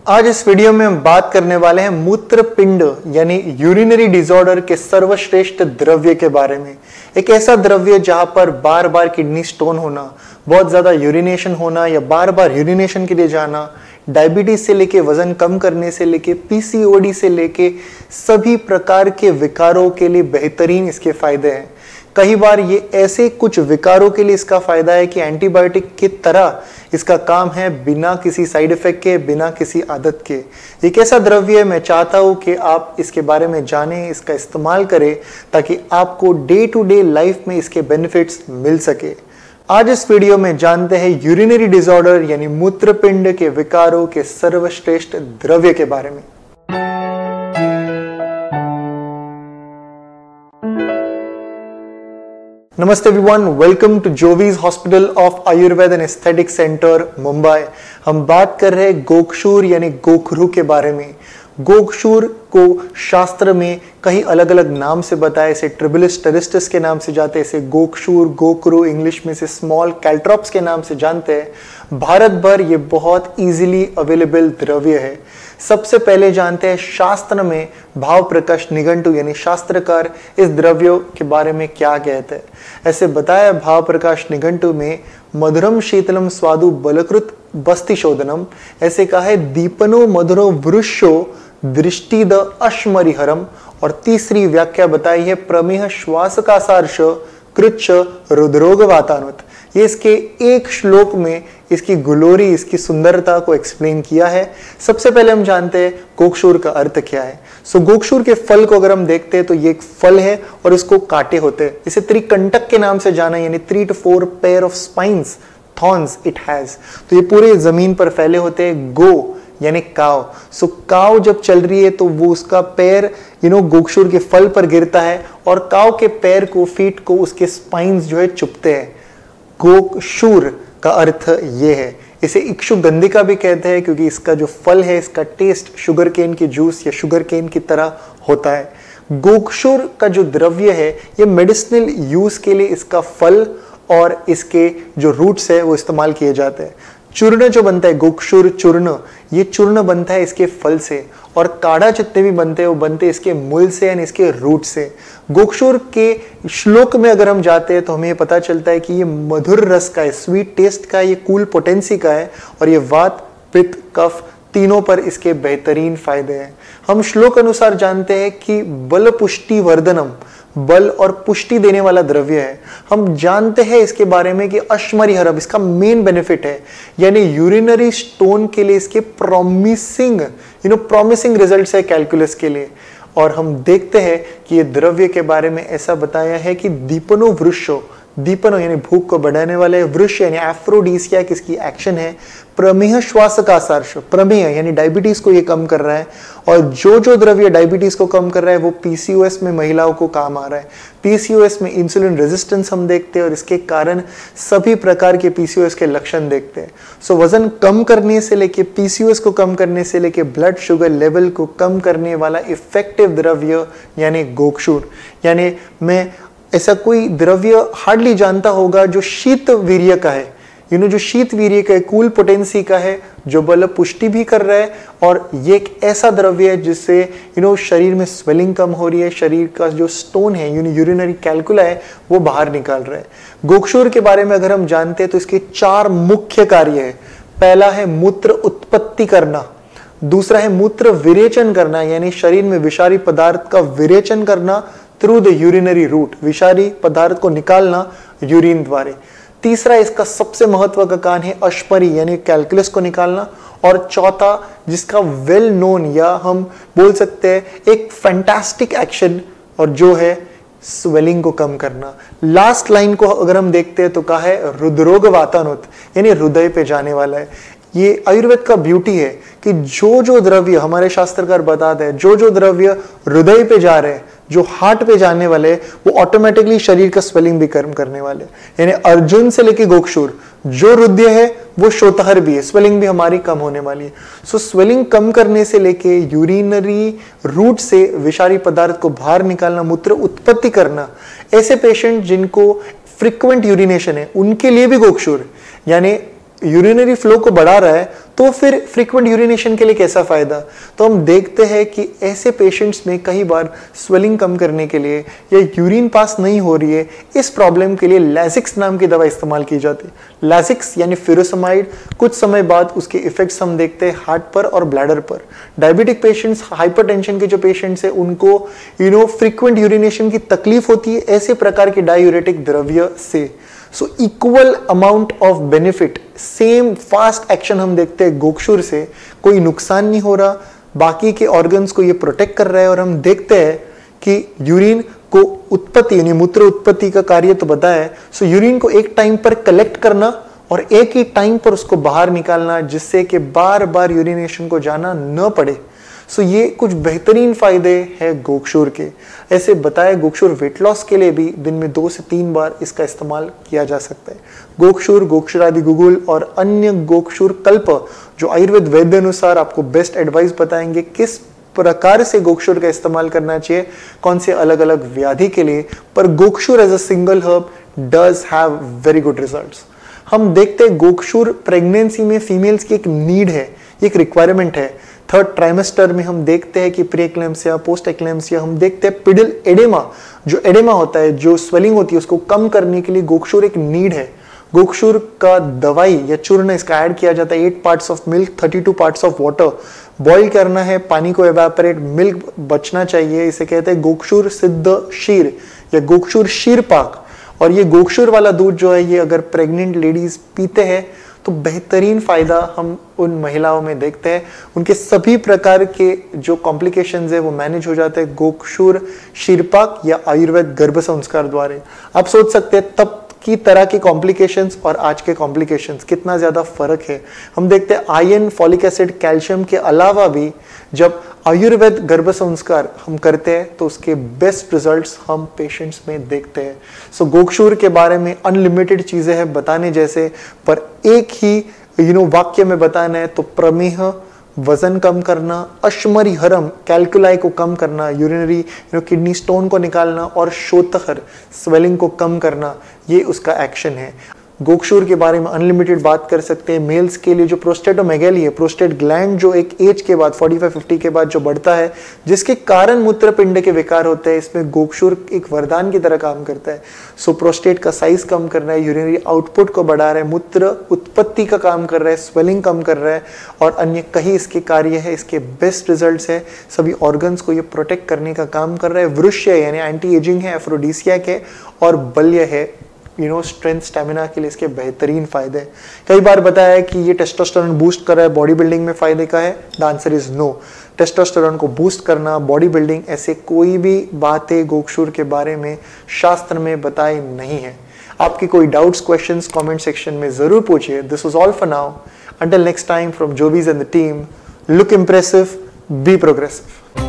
आज इस वीडियो में हम बात करने वाले हैं मूत्रपिंड यानी यूरिनरी डिसऑर्डर के सर्वश्रेष्ठ द्रव्य के बारे में। एक ऐसा द्रव्य जहां पर बार बार किडनी स्टोन होना, बहुत ज्यादा यूरिनेशन होना या बार बार यूरिनेशन के लिए जाना, डायबिटीज से लेके वजन कम करने से लेके पीसीओडी से लेके सभी प्रकार के विकारों के लिए बेहतरीन इसके फायदे हैं। कई बार ये ऐसे कुछ विकारों के लिए इसका फायदा है कि एंटीबायोटिक की तरह इसका काम है, बिना किसी साइड इफेक्ट के, बिना किसी आदत के। एक ऐसा द्रव्य है, मैं चाहता हूं कि आप इसके बारे में जानें, इसका इस्तेमाल करें ताकि आपको डे टू डे लाइफ में इसके बेनिफिट्स मिल सके। आज इस वीडियो में जानते हैं यूरिनरी डिसऑर्डर यानी मूत्रपिंड के विकारों के सर्वश्रेष्ठ द्रव्य के बारे में। नमस्ते everyone, welcome to Jovees hospital of Ayurveda and aesthetic centre Mumbai. हम बात कर रहे हैं गोक्षूर यानी गोखरू के बारे में। गोक्षूर को शास्त्र में कई अलग अलग नाम से बताया, इसे ट्रिबिलिस टेरिस्टिस के नाम से जाते हैं, इसे गोक्षूर, गोखरू, इंग्लिश में से स्मॉल कैल्ट्रॉप्स के नाम से जानते हैं। भारत भर ये बहुत इजीली अवेलेबल द्रव्य है। सबसे पहले जानते हैं शास्त्र में भाव प्रकाश निघंटु यानी शास्त्रकार इस द्रव्यों के बारे में क्या कहते हैं। ऐसे बताया भाव प्रकाश निघंटु में, मधुरम शीतलम स्वादु बलकृत बस्ति शोधनम, ऐसे कहा है दीपनो मधुरो वृक्षो दृष्टि द अश्मरिहरम। और तीसरी व्याख्या बताई है प्रमेह श्वास का सार्श कृच्छ रुद्रोग वातानुत। ये इसके एक श्लोक में इसकी ग्लोरी, इसकी सुंदरता को एक्सप्लेन किया है। सबसे पहले हम जानते हैं गोक्षूर का अर्थ क्या है। गोक्षूर के फल को अगर हम देखते हैं तो ये एक फल है और इसको कांटे होते हैं। इसे त्रिकंटक के नाम से जाना, यानी 3 to 4 pair of spines, thorns it has. तो ये पूरे जमीन पर फैले होते हैं। गो यानी काव, काव जब चल रही है तो वो उसका पैर गोक्षूर के फल पर गिरता है और काव के पैर को, फीट को उसके स्पाइन्स जो है चुभते हैं। गोक्षूर का अर्थ ये है। इसे इक्षुगंधिका भी कहते हैं क्योंकि इसका जो फल है, इसका टेस्ट शुगर केन की जूस या शुगर केन की तरह होता है। गोक्षूर का जो द्रव्य है ये मेडिसिनल यूज के लिए इसका फल और इसके जो रूट्स है वो इस्तेमाल किए जाते हैं। चूर्ण जो बनता है, गोक्षूर चूर्ण, ये चूर्ण बनता है इसके फल से, और काढ़ा जितने भी बनते हैं वो बनते हैं इसके मूल से यानी इसके रूट से। गोक्षूर के श्लोक में अगर हम जाते हैं तो हमें पता चलता है कि ये मधुर रस का है, स्वीट टेस्ट का, ये कूल पोटेंसी का है और ये वात, पित्त, कफ तीनों पर इसके बेहतरीन फायदे हैं। हम श्लोक अनुसार जानते हैं कि बल पुष्टि वर्धनम, बल और पुष्टि देने वाला द्रव्य है। हम जानते हैं इसके बारे में कि अश्मरिहरम इसका मेन बेनिफिट है, यानी यूरिनरी स्टोन के लिए इसके प्रॉमिसिंग रिजल्ट्स है कैलकुलस के लिए। और हम देखते हैं कि ये द्रव्य के बारे में ऐसा बताया है कि दीपनो वृक्षो, दीपनो यानी भूख को बढ़ाने वाले, वृक्ष यानी एफ्रोडीसियाक इसकी एक्शन है। प्रमेह श्वास का सार्श, प्रमेह यानी डायबिटीज को ये कम कर रहा है, और जो द्रव्य डायबिटीज को कम कर रहा है वो पीसीओएस में महिलाओं को काम आ रहा है। पीसीओएस में इंसुलिन रेजिस्टेंस हम देखते हैं और इसके कारण सभी प्रकार के पीसीओएस के लक्षण देखते हैं। वजन कम करने से लेके पीसीओएस को कम करने से लेके ब्लड शुगर लेवल को कम करने वाला इफेक्टिव द्रव्य यानी गोक्षूर। यानी मैं ऐसा कोई द्रव्य हार्डली जानता होगा जो शीत वीर्य का है, जो शीत वीर्य का है, कूल पोटेंसी का है, जो बल पुष्टि भी कर रहा है, और ये एक ऐसा द्रव्य है जिससे शरीर में स्वेलिंग कम हो रही है, शरीर का जो स्टोन है यूरिनरी कैल्कुला है वो बाहर निकाल रहा है। गोक्षूर के बारे में अगर हम जानते हैं तो इसके 4 मुख्य कार्य है। पहला है मूत्र उत्पत्ति करना, दूसरा है मूत्र विरेचन करना यानी शरीर में विषारी पदार्थ का विरेचन करना थ्रू द यूरिनरी रूट, विषारी पदार्थ को निकालना यूरिन द्वारा। तीसरा इसका सबसे महत्व का काम है अश्मरी यानी कैलकुलस को निकालना, और चौथा जिसका वेल नोन या हम बोल सकते हैं एक फैंटास्टिक एक्शन और जो है स्वेलिंग को कम करना। लास्ट लाइन को अगर हम देखते हैं तो कहा है रुद्रोग वातानुत यानी हृदय पे जाने वाला है। ये आयुर्वेद का ब्यूटी है कि जो द्रव्य हमारे शास्त्रकार बताते हैं, जो द्रव्य हृदय पे जा रहे हैं, जो हार्ट पे जाने वाले, वो ऑटोमेटिकली शरीर का स्वेलिंग भी कम करने वाले। यानी अर्जुन से लेके गोक्षूर जो रुद्य है वो शोतहर भी है, स्वेलिंग भी हमारी कम होने वाली है। स्वेलिंग कम करने से लेके यूरिनरी रूट से विषारी पदार्थ को बाहर निकालना, मूत्र उत्पत्ति करना, ऐसे पेशेंट जिनको फ्रीक्वेंट यूरिनेशन है उनके लिए भी गोक्षूर यानी यूरिनरी फ्लो को बढ़ा रहा है तो फिर फ्रीक्वेंट यूरिनेशन के लिए कैसा फायदा? तो हम देखते हैं कि ऐसे पेशेंट्स में कई बार स्वेलिंग कम करने के लिए या यूरिन पास नहीं हो रही है, इस प्रॉब्लम के लिए लैजिक्स नाम की दवा इस्तेमाल की जाती है। लैजिक्स यानी फ्यूरोसमाइड, कुछ समय बाद उसके इफेक्ट्स हम देखते हैं हार्ट पर और ब्लैडर पर। डायबिटिक पेशेंट्स, हाइपरटेंशन के जो पेशेंट्स हैं, उनको फ्रीक्वेंट यूरिनेशन की तकलीफ होती है ऐसे प्रकार के डायूरेटिक द्रव्य से। So equal amount of benefit, same fast action हम देखते हैं गोक्षूर से, कोई नुकसान नहीं हो रहा, बाकी के ऑर्गन्स को ये प्रोटेक्ट कर रहा है। और हम देखते हैं कि यूरिन को उत्पत्ति यानी मूत्र उत्पत्ति का कार्य तो बताया है। सो यूरिन को एक टाइम पर कलेक्ट करना और एक ही टाइम पर उसको बाहर निकालना, जिससे कि बार बार यूरिनेशन को जाना न पड़े। सो ये कुछ बेहतरीन फायदे हैं गोक्षूर के। ऐसे बताए गोक्षूर वेट लॉस के लिए भी दिन में 2 से 3 बार इसका इस्तेमाल किया जा सकता है। गोक्षूर, गोक्षुरादि गुगुल और अन्य गोक्षूर कल्प जो आयुर्वेद वैद्य अनुसार आपको बेस्ट एडवाइस बताएंगे किस प्रकार से गोक्षूर का इस्तेमाल करना चाहिए, कौन से अलग अलग व्याधि के लिए। पर gokshur as a single herb does have very good results. हम देखते हैं गोक्षूर प्रेगनेंसी में फीमेल्स की एक नीड है, एक रिक्वायरमेंट है। 3rd ट्राइमेस्टर में हम देखते हैं कि प्री एक्लेम्सिया, पोस्ट एक्लेम्सिया, हम देखते हैं पिडल एडेमा, जो एडेमा होता है, जो स्वेलिंग होती है, उसको कम करने के लिए गोक्षूर एक नीड है। गोक्षूर का दवाई या चूर्ण इसका ऐड किया जाता है 8 parts of milk, 32 parts of water. Boil करना है, पानी को एवेपोरेट, मिल्क बचना चाहिए। इसे कहते हैं गोक्षूर सिद्ध शीर या गोक्षूर शीर पाक। और ये गोक्षूर वाला दूध जो है, ये अगर प्रेग्नेंट लेडीज पीते हैं तो बेहतरीन फायदा हम उन महिलाओं में देखते हैं। उनके सभी प्रकार के जो कॉम्प्लिकेशंस है वो मैनेज हो जाते हैं गोक्षूर शीरपाक या आयुर्वेद गर्भ संस्कार द्वारा। आप सोच सकते हैं तब की तरह के कॉम्प्लिकेशंस और आज के कॉम्प्लिकेशंस कितना ज्यादा फर्क है। हम देखते हैं आयरन, फॉलिक एसिड, कैल्शियम के अलावा भी जब आयुर्वेद गर्भ संस्कार हम करते हैं तो उसके बेस्ट रिजल्ट्स हम पेशेंट्स में देखते हैं। सो गोक्षूर के बारे में अनलिमिटेड चीजें हैं बताने जैसे, पर एक ही वाक्य में बताना है तो प्रमेह, वजन कम करना, अश्मरिहरम कैल्कुलाई को कम करना, यूरिनरी किडनी स्टोन को निकालना और शोतखर स्वेलिंग को कम करना, ये उसका एक्शन है। गोक्षूर के बारे में अनलिमिटेड बात कर सकते हैं। मेल्स के लिए जो प्रोस्टेटोमेगैली है, प्रोस्टेट ग्लैंड जो एक एज के बाद 45-50 के बाद जो बढ़ता है, जिसके कारण मूत्रपिंड के विकार होते हैं, इसमें गोक्षूर एक वरदान की तरह काम करता है। सो प्रोस्टेट का साइज कम कर रहा है, यूरिनरी आउटपुट को बढ़ा रहा है, मूत्र उत्पत्ति का काम कर रहा है, स्वेलिंग कम कर रहा है और अन्य कई इसके कार्य है। इसके बेस्ट रिजल्ट्स है, सभी ऑर्गन्स को ये प्रोटेक्ट करने का काम कर रहा है। वृष्य यानी एंटी एजिंग है, एफ्रोडीसियक है और बल्य है, स्ट्रेंथ स्टेमिना के लिए इसके बेहतरीन फायदे। कई बार बताया है कि ये टेस्टोस्टेरोन बूस्ट कर रहा है, बॉडी बिल्डिंग में फायदे का है। The answer is no. Testosterone को बूस्ट करना, बॉडी बिल्डिंग, ऐसे कोई भी बातें गोक्षूर के बारे में शास्त्र में बताई नहीं है। आपकी कोई डाउट्स, क्वेश्चंस कमेंट सेक्शन में जरूर पूछिए। This was all for now. Until next time from Jovees and the team, look impressive, be progressive.